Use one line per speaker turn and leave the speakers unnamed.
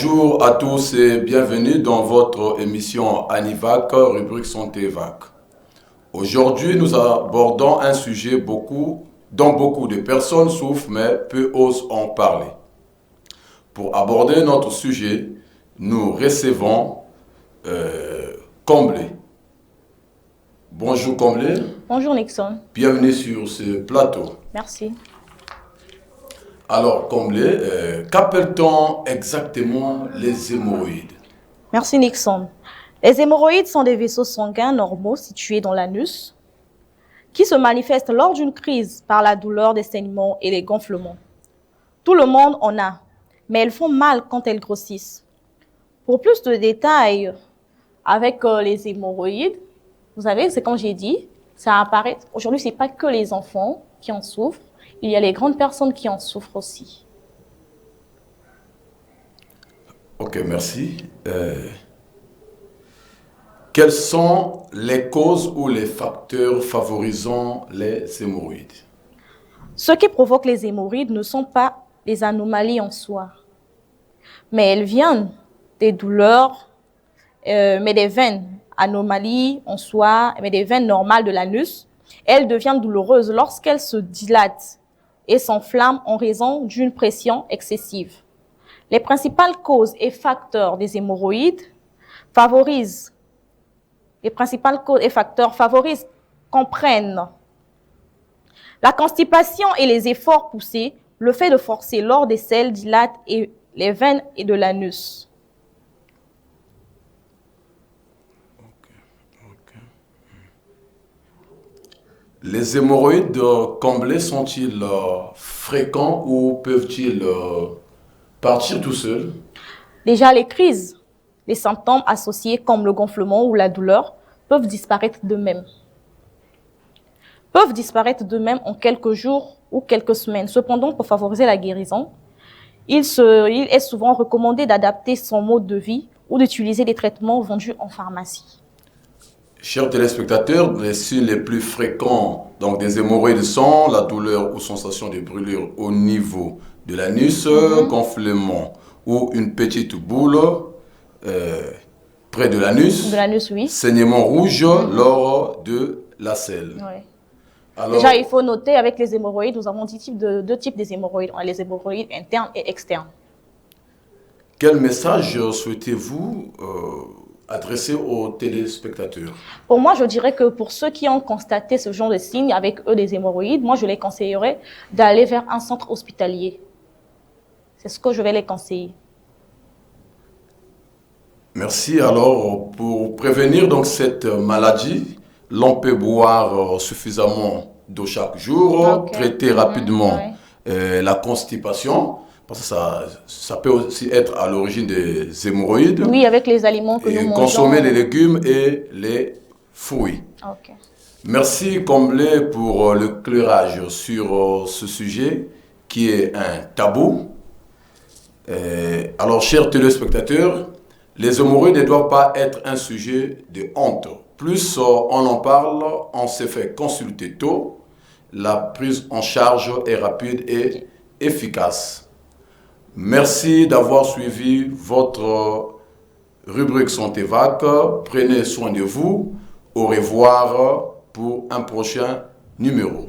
Bonjour à tous et bienvenue dans votre émission Anivac, rubrique Santé Vac. Aujourd'hui, nous abordons un sujet dont beaucoup de personnes souffrent, mais peu osent en parler. Pour aborder notre sujet, nous recevons Comblé. Bonjour Comblé.
Bonjour Nixon.
Bienvenue sur ce plateau.
Merci.
Alors Comblé, qu'appelle-t-on exactement les hémorroïdes?
Merci Nixon. Les hémorroïdes sont des vaisseaux sanguins normaux situés dans l'anus qui se manifestent lors d'une crise par la douleur des saignements et les gonflements. Tout le monde en a, mais elles font mal quand elles grossissent. Pour plus de détails avec les hémorroïdes, vous savez, c'est comme j'ai dit, ça apparaît. Aujourd'hui, ce n'est pas que les enfants qui en souffrent, il y a les grandes personnes qui en souffrent aussi.
Ok, merci. Quelles sont les causes ou les facteurs favorisant les hémorroïdes?
Ce qui provoque les hémorroïdes ne sont pas les anomalies en soi, mais elles viennent des douleurs, mais des veines, anomalies en soi, mais des veines normales de l'anus. Elles deviennent douloureuses lorsqu'elles se dilatent et s'enflamment en raison d'une pression excessive. Les principales causes et facteurs des hémorroïdes comprennent la constipation et les efforts poussés, le fait de forcer lors des selles dilates et les veines et de l'anus.
Les hémorroïdes comblés sont-ils fréquents ou peuvent-ils partir tout seuls?
Déjà, les crises, les symptômes associés comme le gonflement ou la douleur peuvent disparaître d'eux-mêmes. En quelques jours ou quelques semaines. Cependant, pour favoriser la guérison, il est souvent recommandé d'adapter son mode de vie ou d'utiliser des traitements vendus en pharmacie.
Chers téléspectateurs, les signes les plus fréquents des hémorroïdes sont la douleur ou sensation de brûlure au niveau de l'anus, gonflement ou une petite boule près de l'anus,
oui.
saignement rouge lors de la selle.
Oui.
Alors,
déjà, il faut noter avec les hémorroïdes, nous avons deux types d'hémorroïdes. On a les hémorroïdes internes et externes.
Quel message souhaitez-vous adresser aux téléspectateurs?
Pour moi, je dirais que pour ceux qui ont constaté ce genre de signes avec eux des hémorroïdes, moi, je les conseillerais d'aller vers un centre hospitalier. C'est ce que je vais les conseiller.
Merci. Alors, pour prévenir cette maladie, l'on peut boire suffisamment d'eau chaque jour, traiter rapidement la constipation, parce que ça peut aussi être à l'origine des hémorroïdes.
Oui, avec les aliments que nous mangeons.
Consommer les légumes et les fruits.
Okay.
Merci Comblé pour l'éclairage sur ce sujet qui est un tabou. Alors, chers téléspectateurs, les hémorroïdes ne doivent pas être un sujet de honte. Plus on en parle, on se fait consulter tôt. La prise en charge est rapide et efficace. Merci d'avoir suivi votre rubrique Santé Vac. Prenez soin de vous. Au revoir pour un prochain numéro.